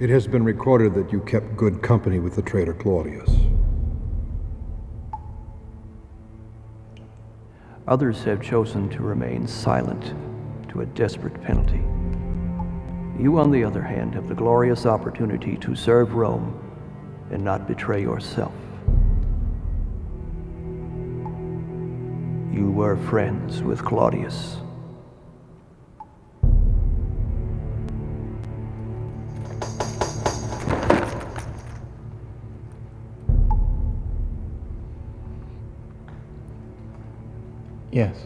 It has been recorded that you kept good company with the traitor Claudius. Others have chosen to remain silent to a desperate penalty. You, on the other hand, have the glorious opportunity to serve Rome and not betray yourself. You were friends with Claudius. Yes.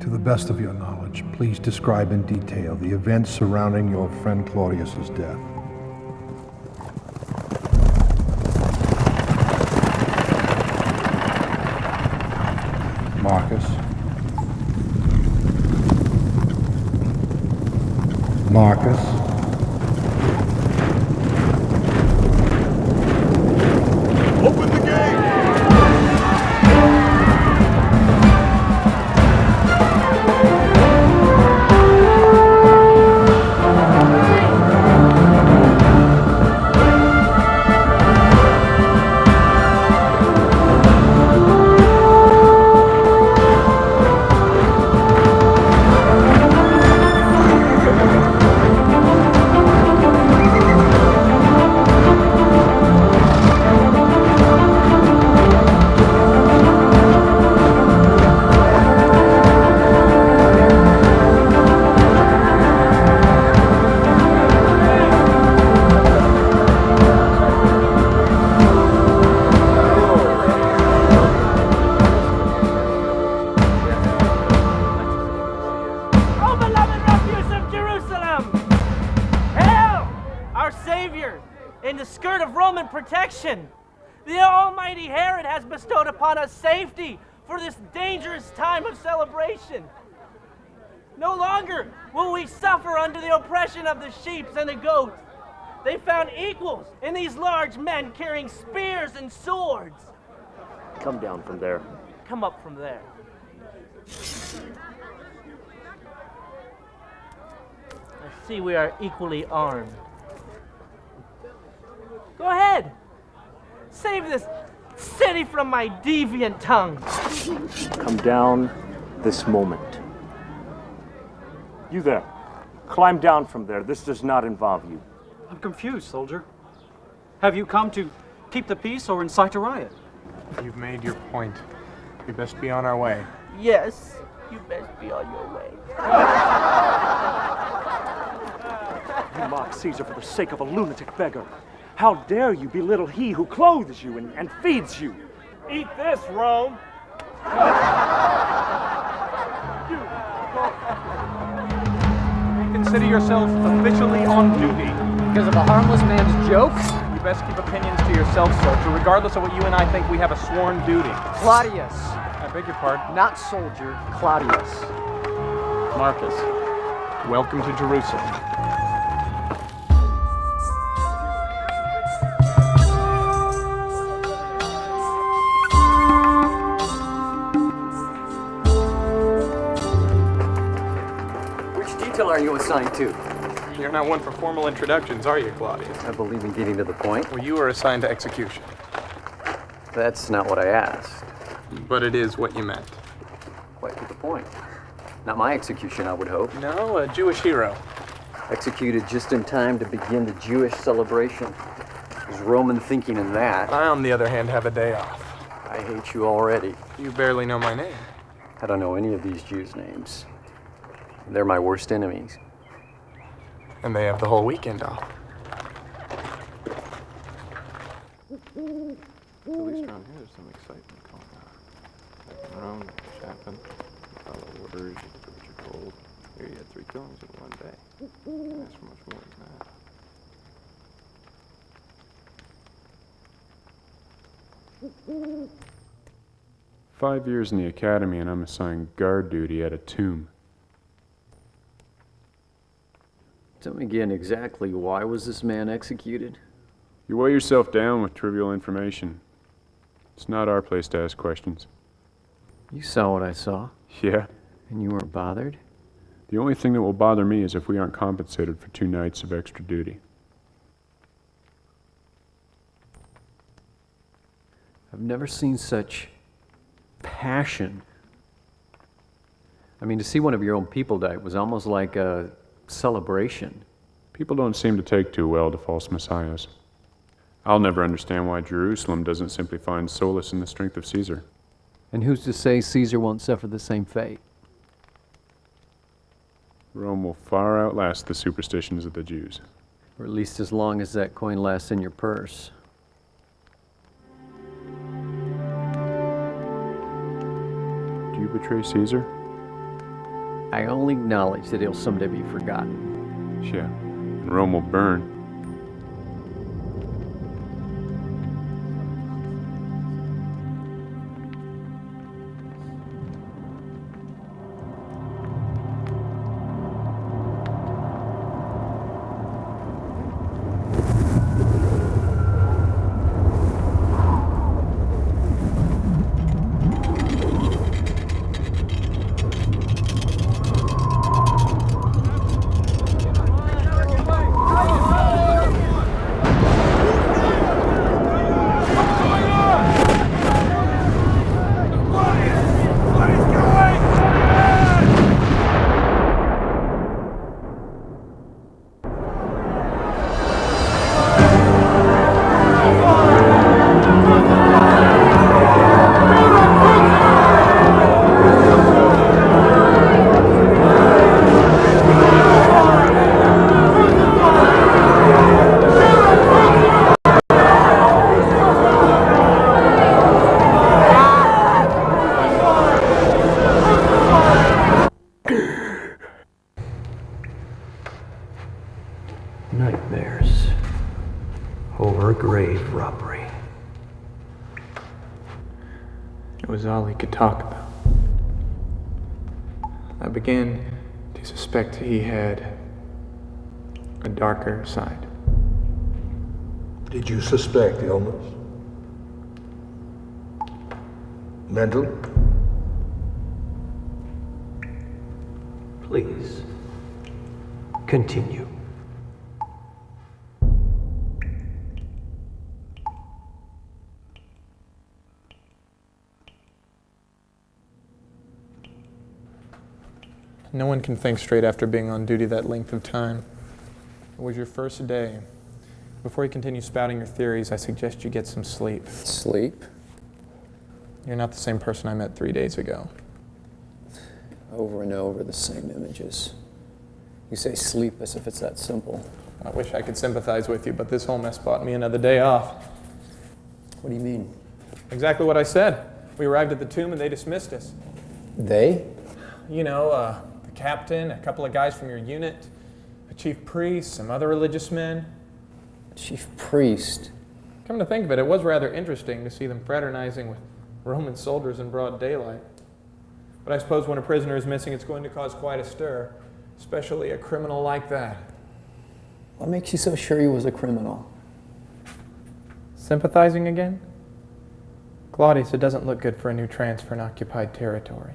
To the best of your knowledge, please describe in detail the events surrounding your friend Claudius's death. Marcus. Marcus. Open the gate! In the skirt of Roman protection, the almighty Herod has bestowed upon us safety for this dangerous time of celebration. No longer will we suffer under the oppression of the sheep and the goats. They found equals in these large men carrying spears and swords. Come down from there. Come up from there. I see we are equally armed. Go ahead. Save this city from my deviant tongue. Come down this moment. You there. Climb down from there. This does not involve you. I'm confused, soldier. Have you come to keep the peace or incite a riot? You've made your point. We best be on our way. Yes, you best be on your way. You mock Caesar for the sake of a lunatic beggar. How dare you belittle he who clothes you and feeds you? Eat this, Rome! Consider yourself officially on duty. Because of a harmless man's joke? You best keep opinions to yourself, soldier, regardless of what you and I think. We have a sworn duty. Claudius. I beg your pardon? Not soldier, Claudius. Marcus, welcome to Jerusalem. Are you assigned to? You're not one for formal introductions, are you, Claudius? I believe in getting to the point. Well, you are assigned to execution. That's not what I asked. But it is what you meant. Quite to the point. Not my execution, I would hope. No, a Jewish hero. Executed just in time to begin the Jewish celebration. There's Roman thinking in that. I, on the other hand, have a day off. I hate you already. You barely know my name. I don't know any of these Jews' names. They're my worst enemies. And they have the whole weekend off. At least around here there's some excitement going on. Like in Rome, Chapin, follow orders, you do what you're told. Here you had 3 killings in one day. Can't ask for much more than that. 5 years in the academy and I'm assigned guard duty at a tomb. Tell me again exactly why was this man executed? You weigh yourself down with trivial information. It's not our place to ask questions. You saw what I saw. Yeah? And you weren't bothered? The only thing that will bother me is if we aren't compensated for 2 nights of extra duty. I've never seen such passion. I mean, to see one of your own people die was almost like a celebration. People don't seem to take too well to false messiahs. I'll never understand why Jerusalem doesn't simply find solace in the strength of Caesar. And who's to say Caesar won't suffer the same fate? Rome will far outlast the superstitions of the Jews. Or at least as long as that coin lasts in your purse. Do you betray Caesar? I only acknowledge that he'll someday be forgotten. Yeah, and Rome will burn. Nightmares over a grave robbery. It was all he could talk about. I began to suspect he had a darker side. Did you suspect illness? Mental? Please, continue. No one can think straight after being on duty that length of time. It was your first day. Before you continue spouting your theories, I suggest you get some sleep. Sleep? You're not the same person I met 3 days ago. Over and over, the same images. You say sleep as if it's that simple. I wish I could sympathize with you, but this whole mess bought me another day off. What do you mean? Exactly what I said. We arrived at the tomb and they dismissed us. They? You know, the captain, a couple of guys from your unit, a chief priest, some other religious men. Chief priest? Come to think of it, it was rather interesting to see them fraternizing with Roman soldiers in broad daylight. But I suppose when a prisoner is missing, it's going to cause quite a stir, especially a criminal like that. What makes you so sure he was a criminal? Sympathizing again? Claudius, it doesn't look good for a new transfer in occupied territory.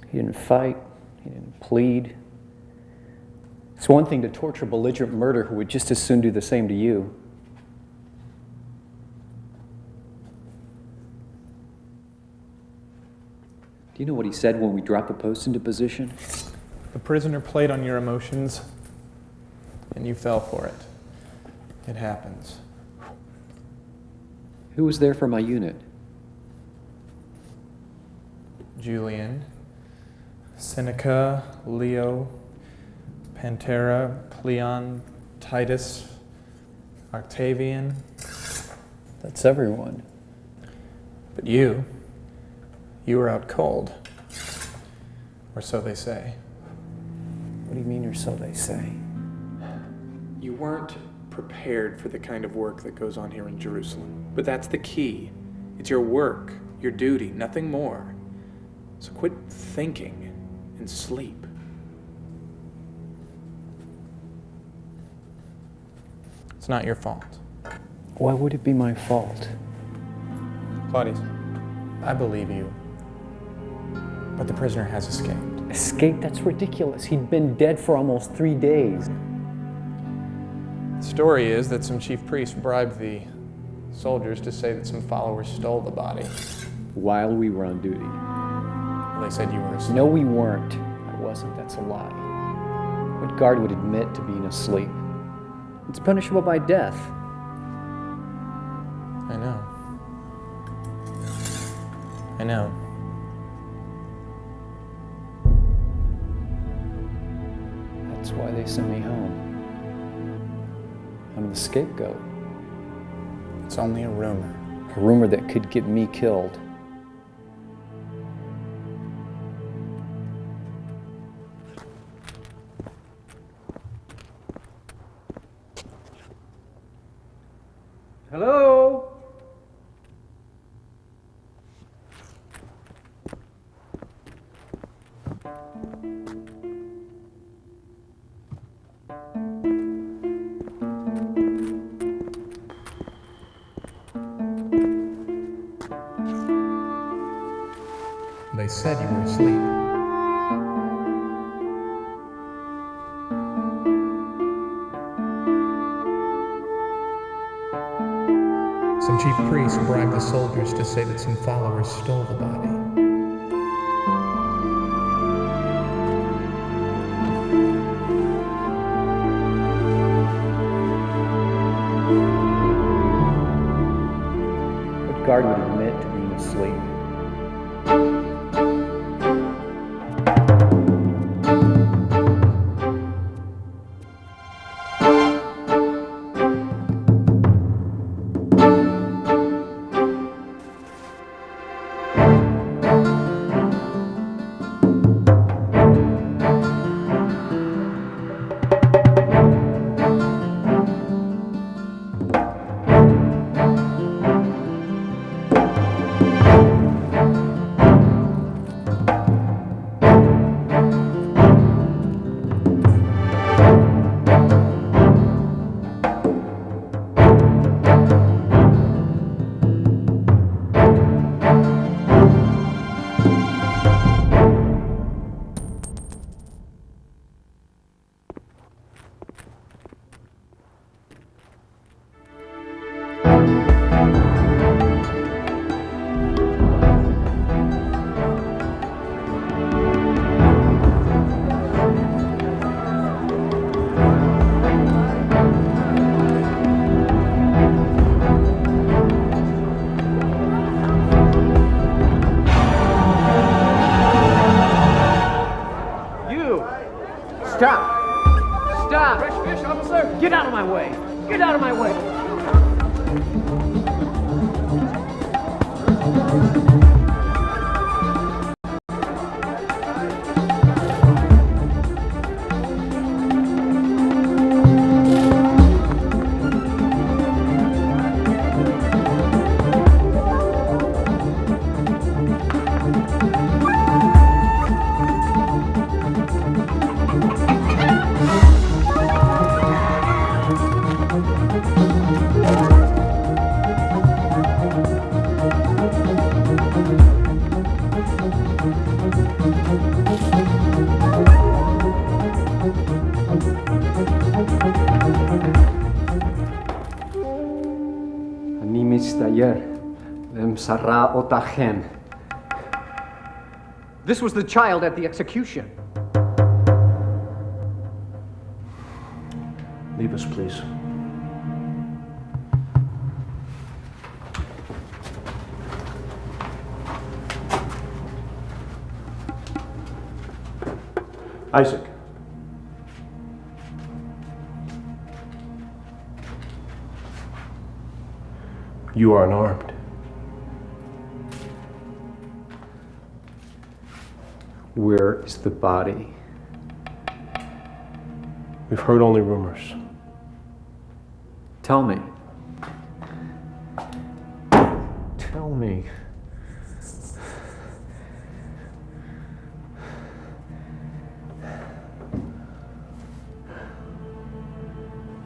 He didn't fight. He didn't plead. It's one thing to torture a belligerent murderer who would just as soon do the same to you. Do you know what he said when we dropped the post into position? The prisoner played on your emotions, and you fell for it. It happens. Who was there for my unit? Julian, Seneca, Leo, Pantera, Cleon, Titus, Octavian. That's everyone. But you were out cold. Or so they say. What do you mean, or so they say? You weren't prepared for the kind of work that goes on here in Jerusalem. But that's the key. It's your work, your duty, nothing more. So quit thinking and sleep. It's not your fault. Why would it be my fault? Claudius, I believe you. But the prisoner has escaped. Escape? That's ridiculous. He'd been dead for almost 3 days. The story is that some chief priest bribed the soldiers to say that some followers stole the body. While we were on duty. They said you were asleep. No, we weren't. I wasn't. That's a lie. What guard would admit to being asleep? It's punishable by death. I know. I know. That's why they sent me home. I'm the scapegoat. It's only a rumor. A rumor that could get me killed. Hello? They said you were asleep. Some chief priest bribed the soldiers to say that some followers stole the body. What guard would admit to being asleep? Stop! Stop! Fresh fish, officer! Get out of my way! Get out of my way! This was the child at the execution. Leave us, please. Isaac. You are unarmed. Where is the body? We've heard only rumors. Tell me. Tell me.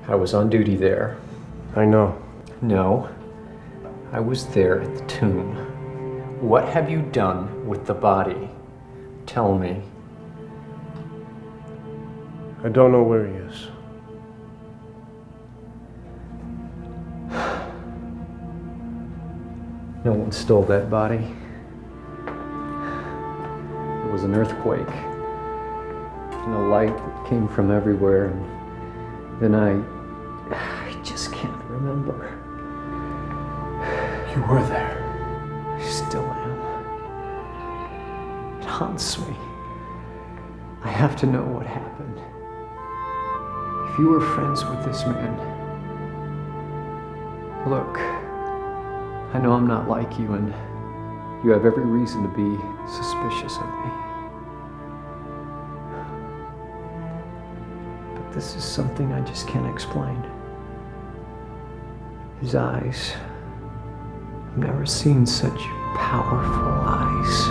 I was on duty there. I know. No. I was there at the tomb, What have you done with the body? Tell me. I don't know where he is. No one stole that body. It was an earthquake. And a light that came from everywhere. And then I just can't remember. You were there. I still am. It haunts me. I have to know what happened. If you were friends with this man, look, I know I'm not like you, and you have every reason to be suspicious of me. But this is something I just can't explain. His eyes. I've never seen such powerful eyes.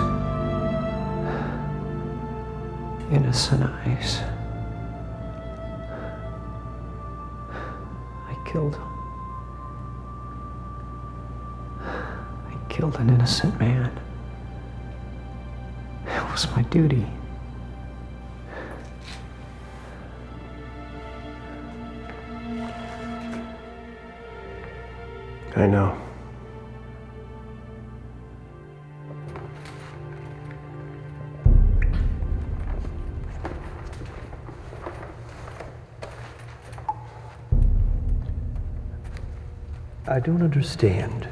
Innocent eyes. I killed him. I killed an innocent man. It was my duty. I know. I don't understand.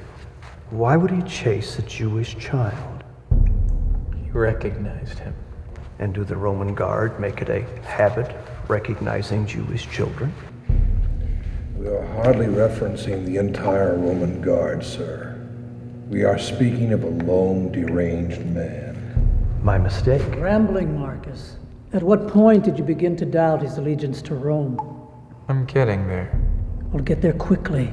Why would he chase a Jewish child? You recognized him. And do the Roman Guard make it a habit recognizing Jewish children? We are hardly referencing the entire Roman Guard, sir. We are speaking of a lone, deranged man. My mistake. Rambling, Marcus. At what point did you begin to doubt his allegiance to Rome? I'm getting there. Well, get there quickly.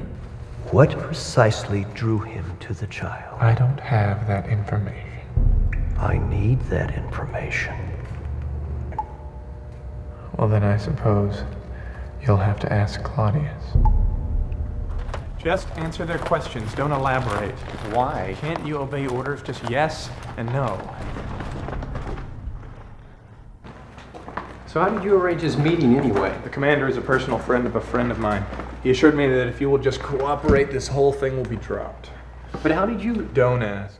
What precisely drew him to the child? I don't have that information. I need that information. Well, then I suppose you'll have to ask Claudius. Just answer their questions. Don't elaborate. Why? Can't you obey orders? Just yes and no. So how did you arrange this meeting anyway? The commander is a personal friend of a friend of mine. He assured me that if you will just cooperate, this whole thing will be dropped. But how did you... Don't ask.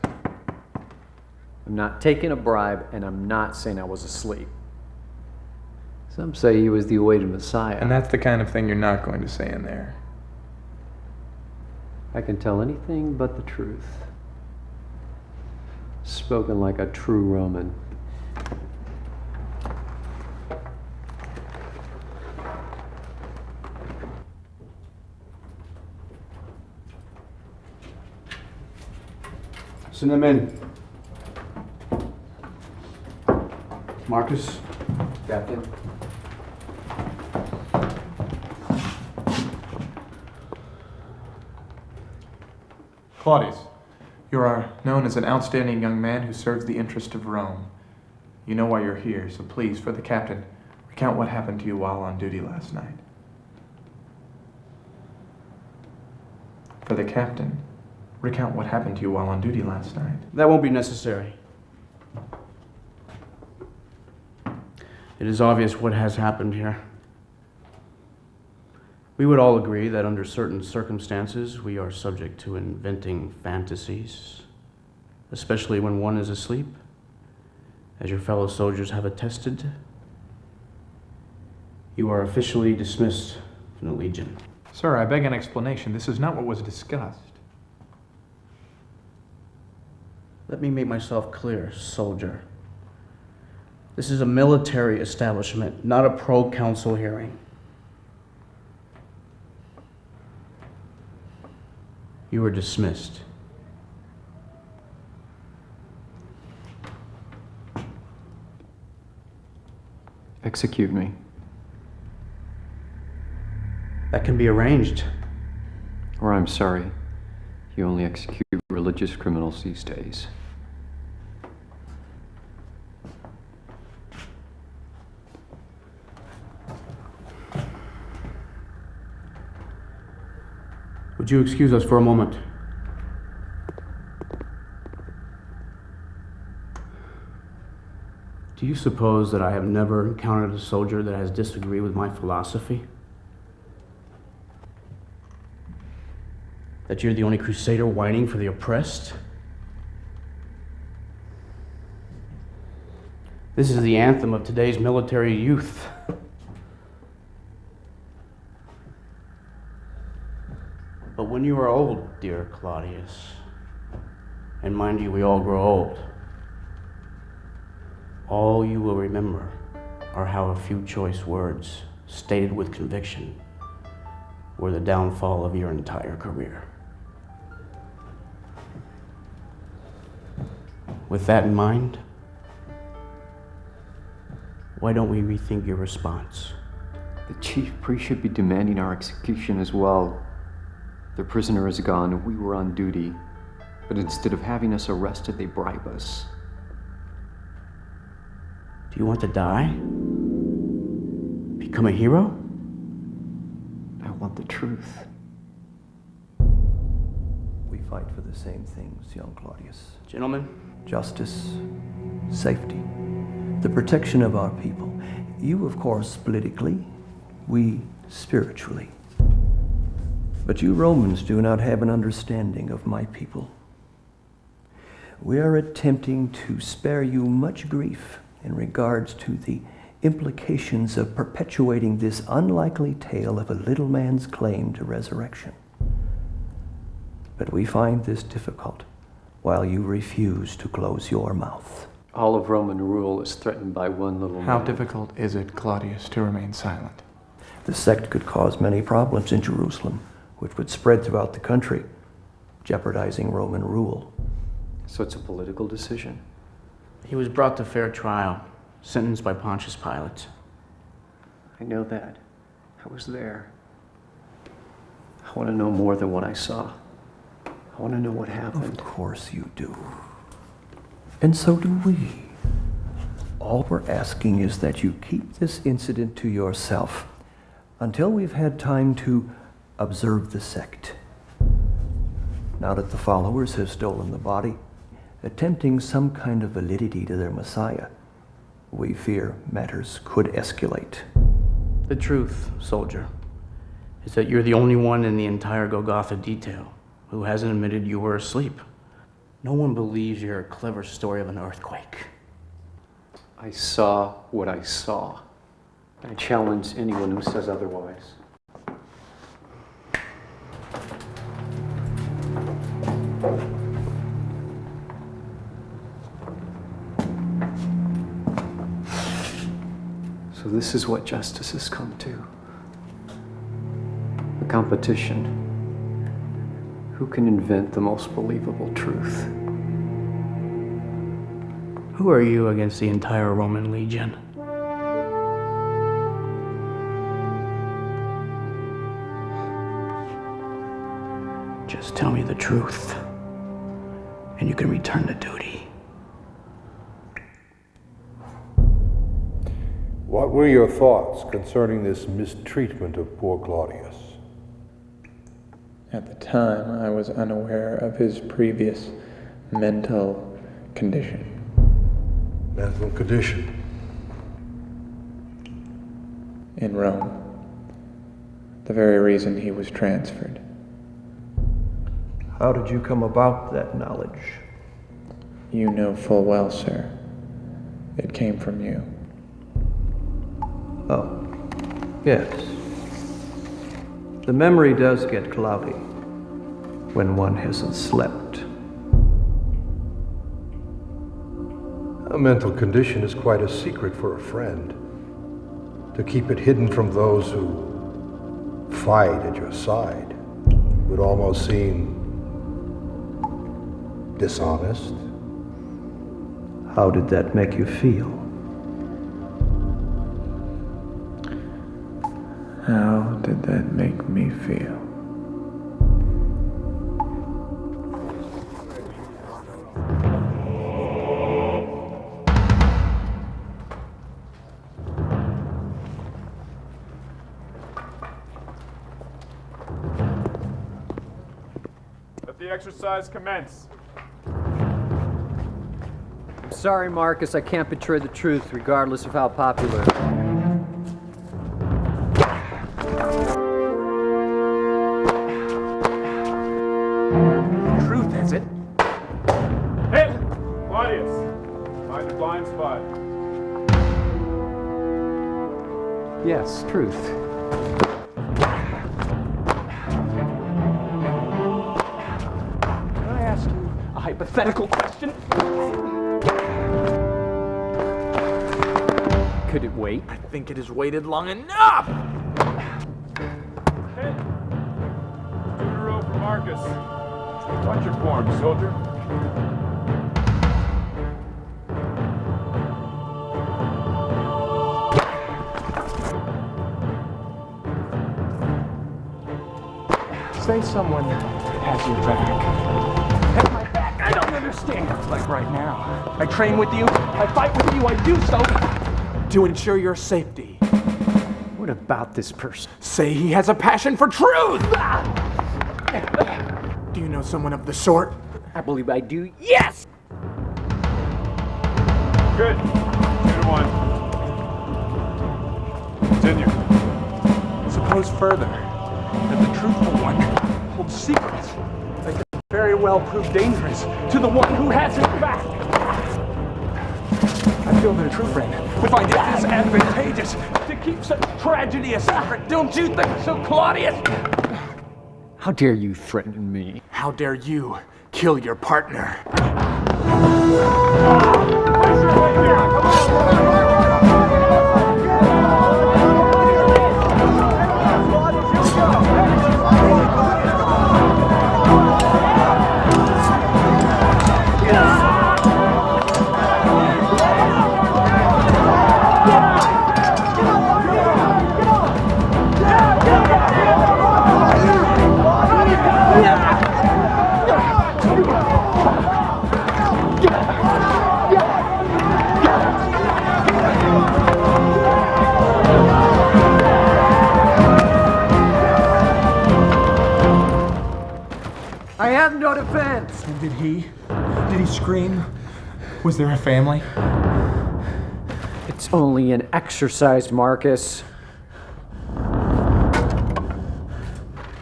I'm not taking a bribe, and I'm not saying I was asleep. Some say he was the awaited Messiah. And that's the kind of thing you're not going to say in there. I can tell anything but the truth. Spoken like a true Roman. Send them in. Marcus. Captain. Claudius, you are known as an outstanding young man who serves the interest of Rome. You know why you're here, so please, for the captain, recount what happened to you while on duty last night. For the captain, recount what happened to you while on duty last night. That won't be necessary. It is obvious what has happened here. We would all agree that under certain circumstances, we are subject to inventing fantasies, especially when one is asleep, as your fellow soldiers have attested. You are officially dismissed from the Legion. Sir, I beg an explanation. This is not what was discussed. Let me make myself clear, soldier. This is a military establishment, not a pro-council hearing. You are dismissed. Execute me. That can be arranged. Or I'm sorry, you only execute religious criminals these days. Would you excuse us for a moment? Do you suppose that I have never encountered a soldier that has disagreed with my philosophy? That you're the only crusader whining for the oppressed? This is the anthem of today's military youth. But when you are old, dear Claudius, and mind you, we all grow old, all you will remember are how a few choice words, stated with conviction, were the downfall of your entire career. With that in mind, why don't we rethink your response? The chief priest should be demanding our execution as well. The prisoner is gone and we were on duty, but instead of having us arrested, they bribe us. Do you want to die? Become a hero? I want the truth. We fight for the same things, young Claudius. Gentlemen? Justice, safety, the protection of our people. You, of course, politically, we spiritually. But you Romans do not have an understanding of my people. We are attempting to spare you much grief in regards to the implications of perpetuating this unlikely tale of a little man's claim to resurrection. But we find this difficult while you refuse to close your mouth. All of Roman rule is threatened by one little man. How difficult is it, Claudius, to remain silent? The sect could cause many problems in Jerusalem, which would spread throughout the country, jeopardizing Roman rule. So it's a political decision? He was brought to fair trial, sentenced by Pontius Pilate. I know that. I was there. I want to know more than what I saw. I want to know what happened. Of course you do. And so do we. All we're asking is that you keep this incident to yourself until we've had time to observe the sect. Now that the followers have stolen the body, attempting some kind of validity to their Messiah, we fear matters could escalate. The truth, soldier, is that you're the only one in the entire Golgotha detail who hasn't admitted you were asleep. No one believes you're a clever story of an earthquake. I saw what I saw. I challenge anyone who says otherwise. So this is what justice has come to. A competition. Who can invent the most believable truth? Who are you against the entire Roman legion? Just tell me the truth, and you can return to duty. What were your thoughts concerning this mistreatment of poor Claudius? At the time, I was unaware of his previous mental condition. Mental condition? In Rome. The very reason he was transferred. How did you come about that knowledge? You know full well, sir. It came from you. Oh, yes. The memory does get cloudy when one hasn't slept. A mental condition is quite a secret for a friend. To keep it hidden from those who fight at your side would almost seem dishonest. How did that make you feel? How did that make me feel? Let the exercise commence. Sorry, Marcus, I can't betray the truth, regardless of how popular. Truth, is it? Hey! Claudius! Find a blind spot. Yes, truth. Can I ask you a hypothetical question? Could it wait? I think it has waited long enough! Hey! Tutoro for Marcus. Watch your form, soldier. Say someone has your back. Has my back? I don't understand. Like right now. I train with you, I fight with you, I do so to ensure your safety. What about this person? Say he has a passion for truth! Do you know someone of the sort? I believe I do. Yes! Good. 2-1. Continue. Suppose further that the truthful one holds secrets that can very well prove dangerous to the one who has his back. I feel that a true friend would find it disadvantageous to keep such tragedy a secret. Don't you think so, Claudius? How dare you threaten me? How dare you kill your partner? I have no defense! And did he scream? Was there a family? It's only an exercise, Marcus.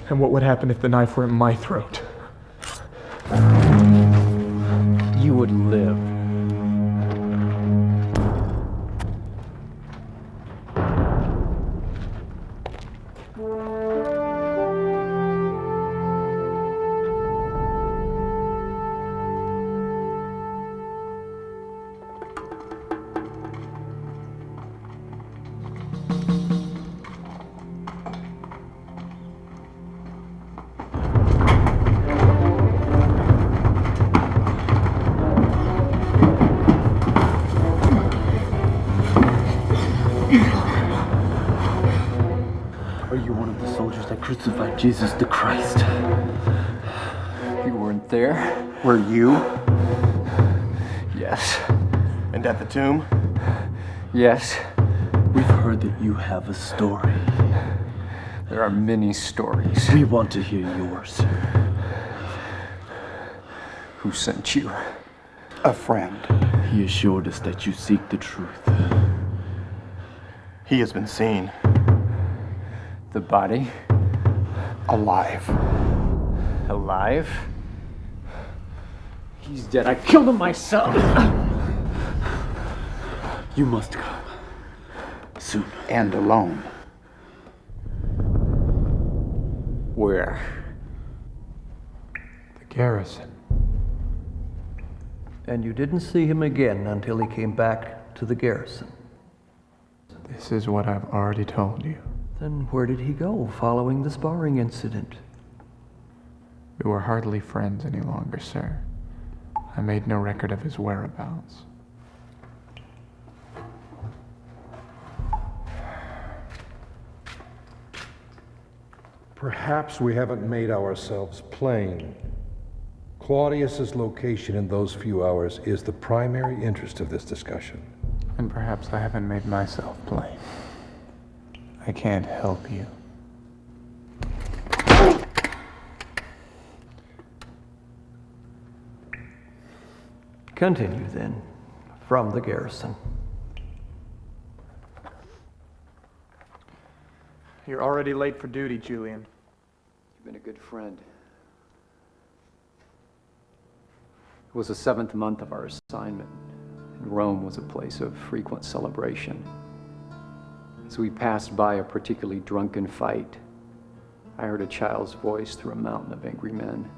And what would happen if the knife were in my throat? You would live. Are you one of the soldiers that crucified Jesus the Christ? You weren't there, were you? Yes. And at the tomb? Yes. We've heard that you have a story. There are many stories. We want to hear yours. Who sent you? A friend. He assured us that you seek the truth. He has been seen. The body? Alive. Alive? He's dead. I killed him myself. You must come. Soon. And alone. Where? The garrison. And you didn't see him again until he came back to the garrison. This is what I've already told you. Then where did he go following the sparring incident? We were hardly friends any longer, sir. I made no record of his whereabouts. Perhaps we haven't made ourselves plain. Claudius's location in those few hours is the primary interest of this discussion. And perhaps I haven't made myself plain. I can't help you. Continue then. from the garrison. You're already late for duty, Julian. You've been a good friend. It was the 7th month of our assignment, and Rome was a place of frequent celebration. As we passed by a particularly drunken fight, I heard a child's voice through a mountain of angry men.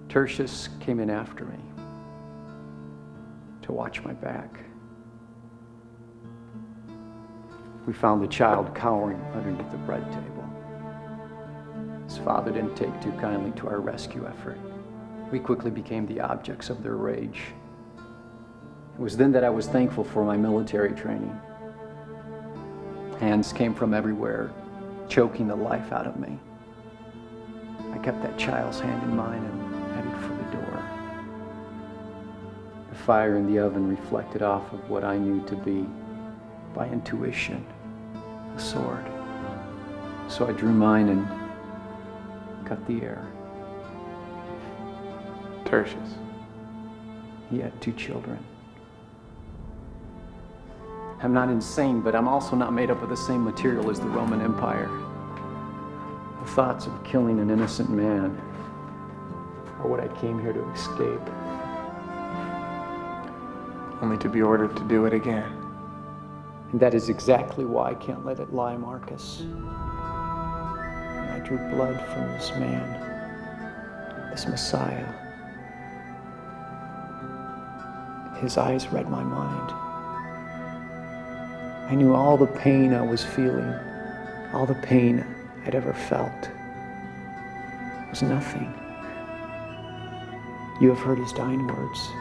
Tertius came in after me to watch my back. We found the child cowering underneath the bread table. His father didn't take too kindly to our rescue effort. We quickly became the objects of their rage. It was then that I was thankful for my military training. Hands came from everywhere, choking the life out of me. I kept that child's hand in mine and headed for the door. The fire in the oven reflected off of what I knew to be, by intuition, a sword. So I drew mine and cut the air. Tertius. He had 2 children. I'm not insane, but I'm also not made up of the same material as the Roman Empire. The thoughts of killing an innocent man are what I came here to escape. Only to be ordered to do it again. And that is exactly why I can't let it lie, Marcus. When I drew blood from this man, this Messiah, his eyes read my mind. I knew all the pain I was feeling, all the pain I'd ever felt, was nothing. You have heard his dying words.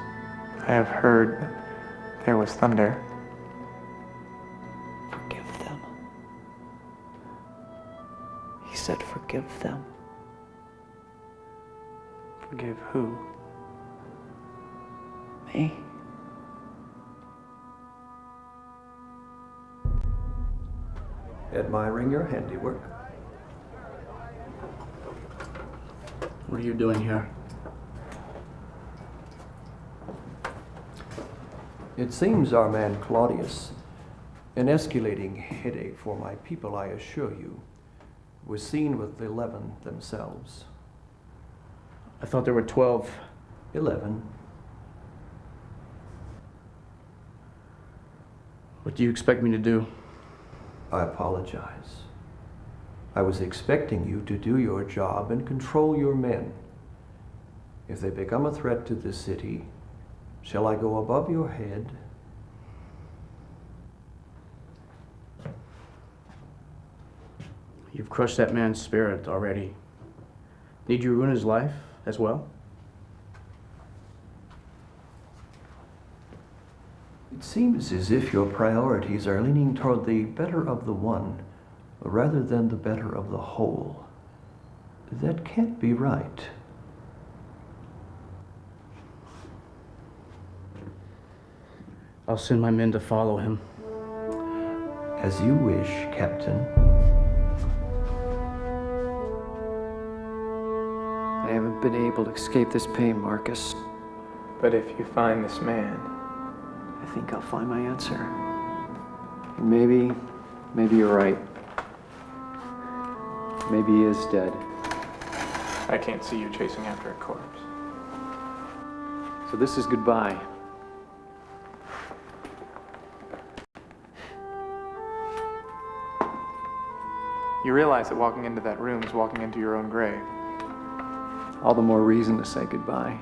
I have heard that there was thunder. Forgive them. He said, forgive them. Forgive who? Me. Admiring your handiwork. What are you doing here? It seems our man Claudius, an escalating headache for my people, I assure you, was seen with 11 themselves. I thought there were 12. 11. What do you expect me to do? I apologize. I was expecting you to do your job and control your men. If they become a threat to the city, shall I go above your head? You've crushed that man's spirit already. Need you ruin his life as well? It seems as if your priorities are leaning toward the better of the one rather than the better of the whole. That can't be right. I'll send my men to follow him. As you wish, Captain. I haven't been able to escape this pain, Marcus. But if you find this man, I think I'll find my answer. Maybe you're right. Maybe he is dead. I can't see you chasing after a corpse. So this is goodbye. You realize that walking into that room is walking into your own grave. All the more reason to say goodbye.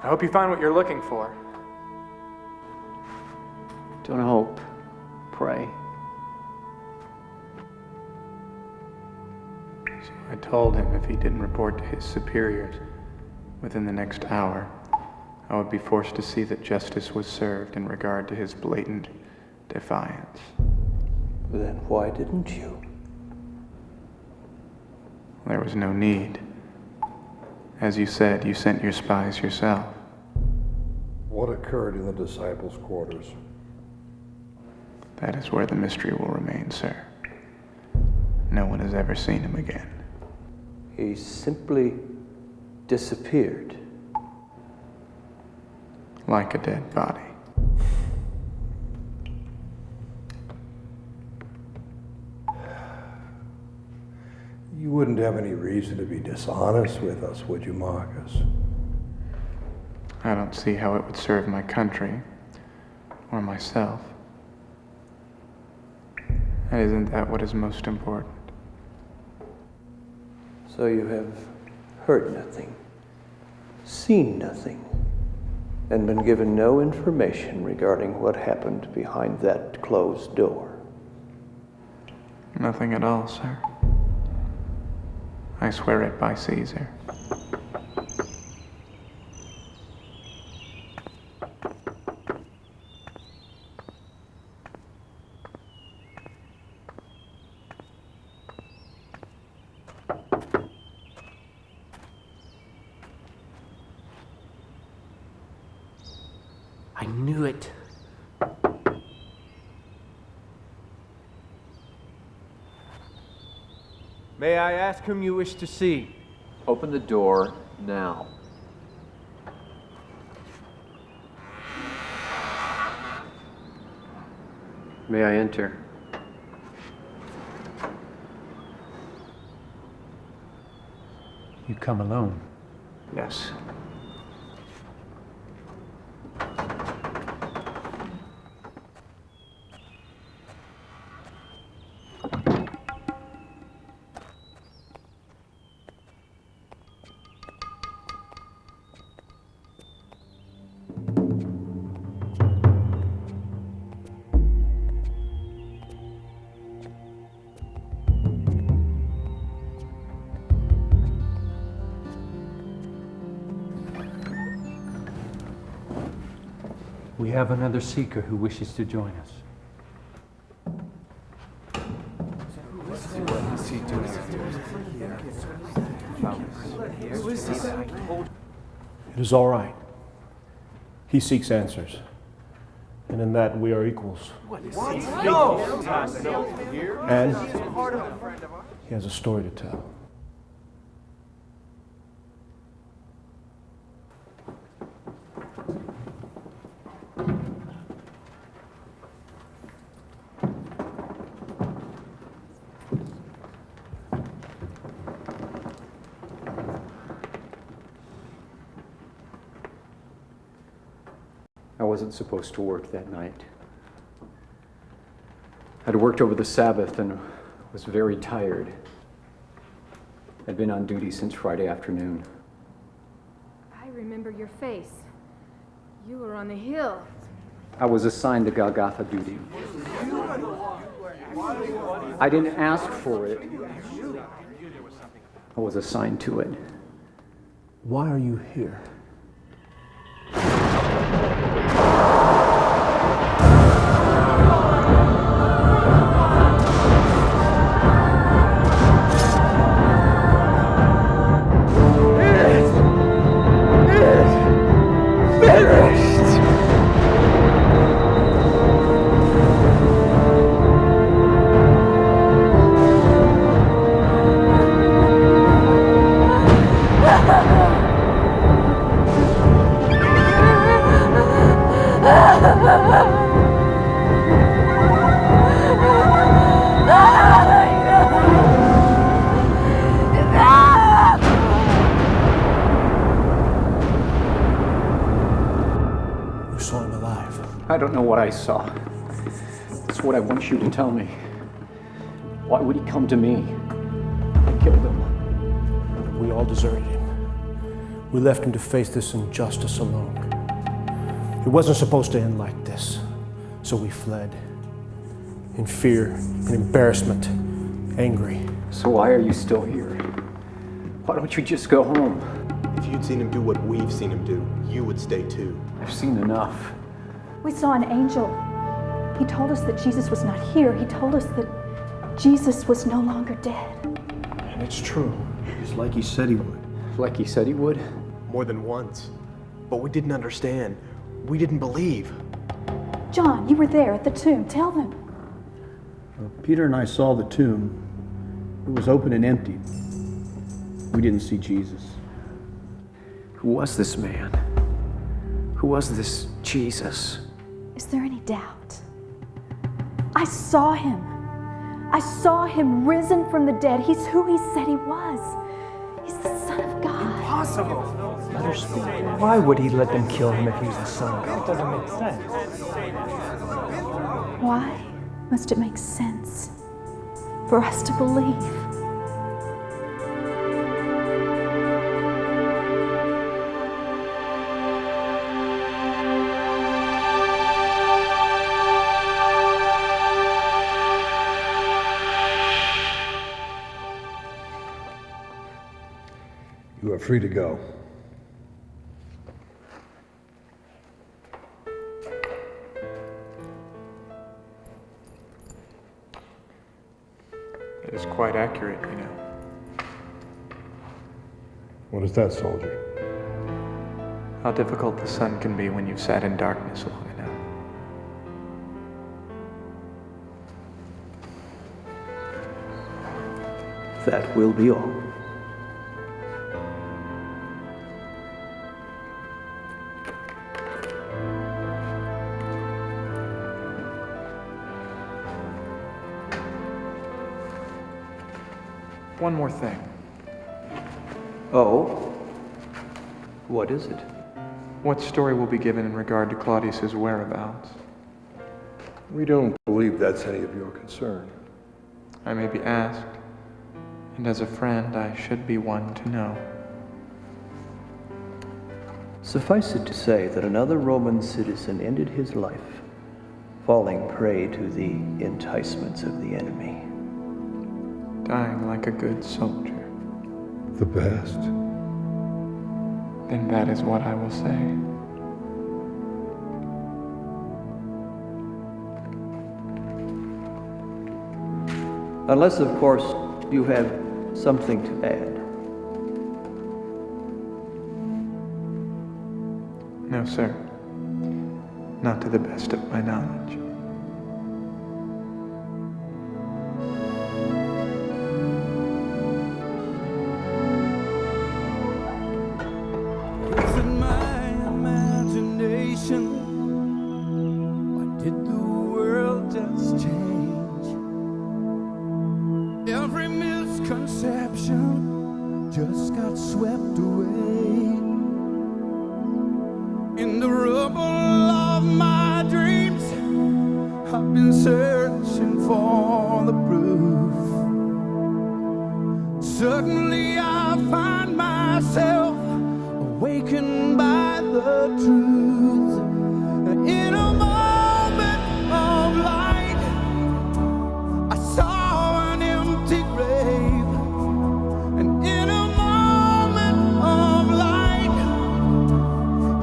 I hope you find what you're looking for. Don't hope. Pray. So I told him if he didn't report to his superiors within the next hour, I would be forced to see that justice was served in regard to his blatant defiance. Then why didn't you? There was no need. As you said, you sent your spies yourself. What occurred in the disciples' quarters? That is where the mystery will remain, sir. No one has ever seen him again. He simply disappeared. Like a dead body. You wouldn't have any reason to be dishonest with us, would you, Marcus? I don't see how it would serve my country or myself. And isn't that what is most important? So you have heard nothing, seen nothing, and been given no information regarding what happened behind that closed door. Nothing at all, sir. I swear it by Caesar. I knew it. May I ask whom you wish to see? Open the door now. May I enter? You come alone? Yes. We have another seeker who wishes to join us. It is all right. He seeks answers. And in that we are equals. And he has a story to tell. I wasn't supposed to work that night. I'd worked over the Sabbath and was very tired. I'd been on duty since Friday afternoon. I remember your face. You were on the hill. I was assigned to Golgotha duty. I didn't ask for it. I was assigned to it. Why are you here? You saw him alive. I don't know what I saw. That's what I want you to tell me. Why would he come to me? I killed him. We all deserted him. We left him to face this injustice alone. It wasn't supposed to end like this, so we fled. In fear, in embarrassment, angry. So why are you still here? Why don't you just go home? If you'd seen him do what we've seen him do, you would stay too. I've seen enough. We saw an angel. He told us that Jesus was not here. He told us that Jesus was no longer dead. And it's true. It's like he said he would. Like he said he would? More than once. But we didn't understand. We didn't believe. John, you were there at the tomb. Tell them. Peter and I saw the tomb. It was open and empty. We didn't see Jesus. Who was this man? Who was this Jesus? Is there any doubt? I saw him. I saw him risen from the dead. He's who he said he was. He's the Son of God. Impossible. Let her speak. Why would he let them kill him if he was the Son of God? That doesn't make sense. Why must it make sense for us to believe? You are free to go. It is quite accurate, you know. What is that, soldier? How difficult the sun can be when you've sat in darkness long enough. That will be all. One more thing. Oh? What is it? What story will be given in regard to Claudius's whereabouts? We don't believe that's any of your concern. I may be asked, and as a friend, I should be one to know. Suffice it to say that another Roman citizen ended his life, falling prey to the enticements of the enemy. Dying like a good soldier. The best. Then that is what I will say. Unless, of course, you have something to add. No, sir. Not to the best of my knowledge. Every misconception just got swept away in the rubble of my dreams. I've been searching for the proof. Suddenly I find myself awakened by the truth. In a moment of light, I saw an empty grave, and in a moment of light,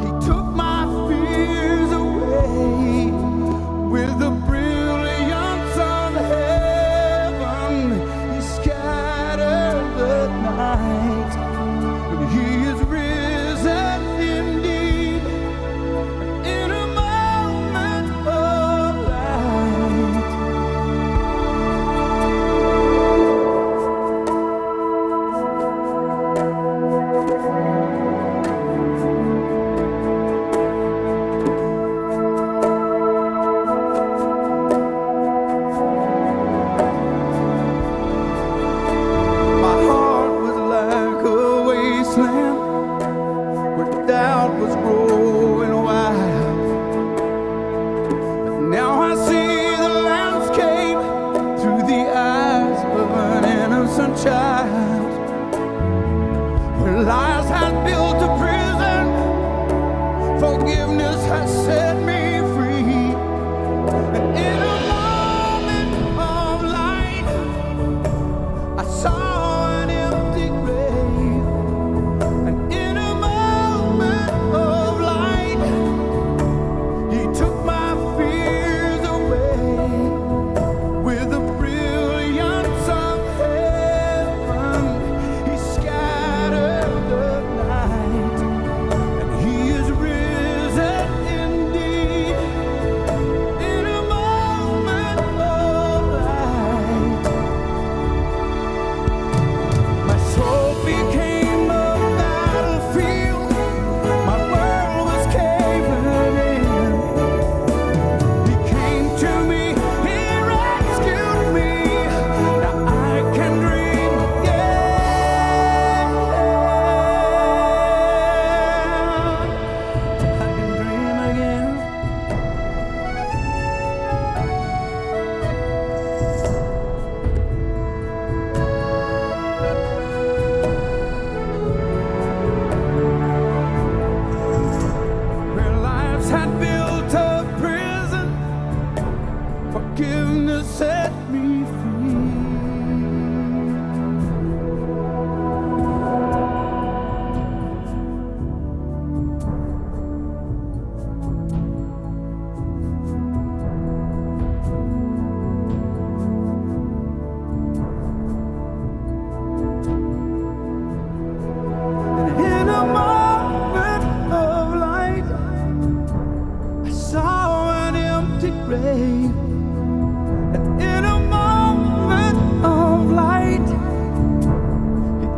he took my fears away. With the brilliance of heaven, he scattered the night, and he is risen indeed.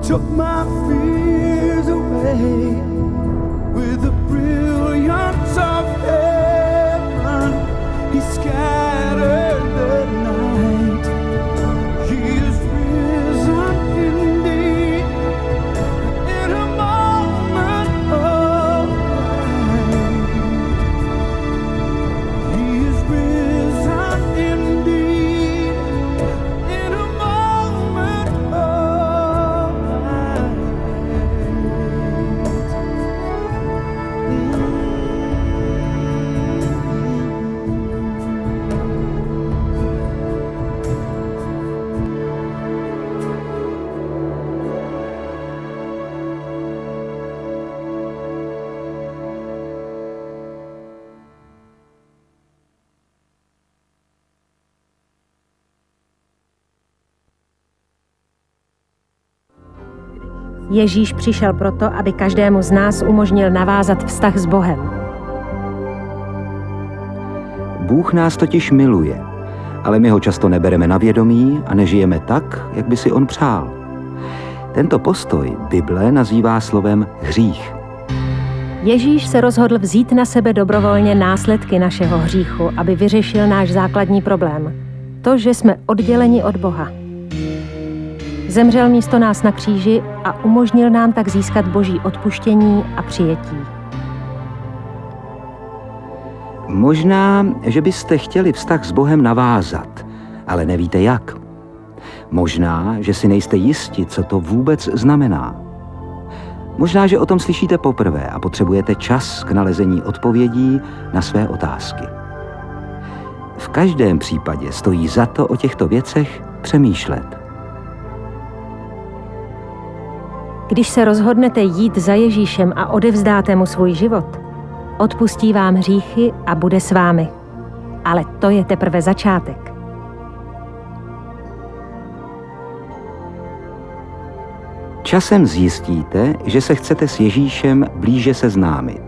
took my fears away with the brilliance of heaven. He scattered the night. He is risen indeed in a moment of light. He is risen indeed in a moment of light. Ježíš přišel proto, aby každému z nás umožnil navázat vztah s Bohem. Bůh nás totiž miluje, ale my ho často nebereme na vědomí a nežijeme tak, jak by si on přál. Tento postoj Bible nazývá slovem hřích. Ježíš se rozhodl vzít na sebe dobrovolně následky našeho hříchu, aby vyřešil náš základní problém. To, že jsme odděleni od Boha. Zemřel místo nás na kříži a umožnil nám tak získat Boží odpuštění a přijetí. Možná, že byste chtěli vztah s Bohem navázat, ale nevíte jak. Možná, že si nejste jisti, co to vůbec znamená. Možná, že o tom slyšíte poprvé a potřebujete čas k nalezení odpovědí na své otázky. V každém případě stojí za to o těchto věcech přemýšlet. Když se rozhodnete jít za Ježíšem a odevzdáte mu svůj život, odpustí vám hříchy a bude s vámi. Ale to je teprve začátek. Časem zjistíte, že se chcete s Ježíšem blíže seznámit.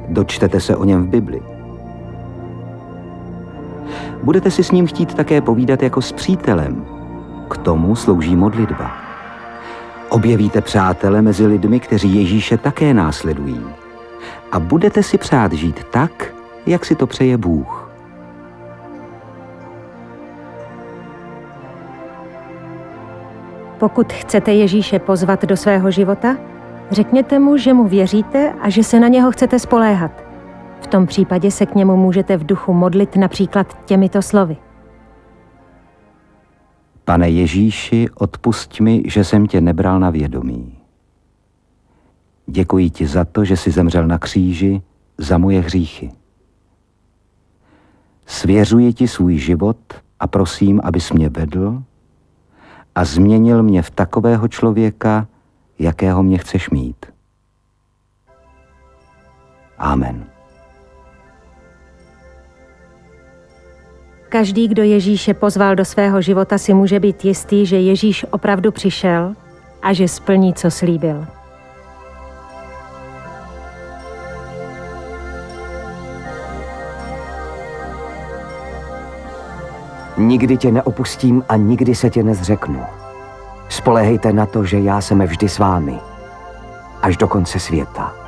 Dočtete se o něm v Bibli. Budete si s ním chtít také povídat jako s přítelem. K tomu slouží modlitba. Objevíte přátele mezi lidmi, kteří Ježíše také následují. A budete si přát žít tak, jak si to přeje Bůh. Pokud chcete Ježíše pozvat do svého života, řekněte mu, že mu věříte a že se na něho chcete spoléhat. V tom případě se k němu můžete v duchu modlit například těmito slovy. Pane Ježíši, odpusť mi, že jsem tě nebral na vědomí. Děkuji ti za to, že jsi zemřel na kříži za moje hříchy. Svěřuji ti svůj život a prosím, abys mě vedl a změnil mě v takového člověka, jakého mě chceš mít. Amen. Každý, kdo Ježíše pozval do svého života, si může být jistý, že Ježíš opravdu přišel a že splní, co slíbil. Nikdy tě neopustím a nikdy se tě nezřeknu. Spoléhejte na to, že já jsem vždy s vámi, až do konce světa.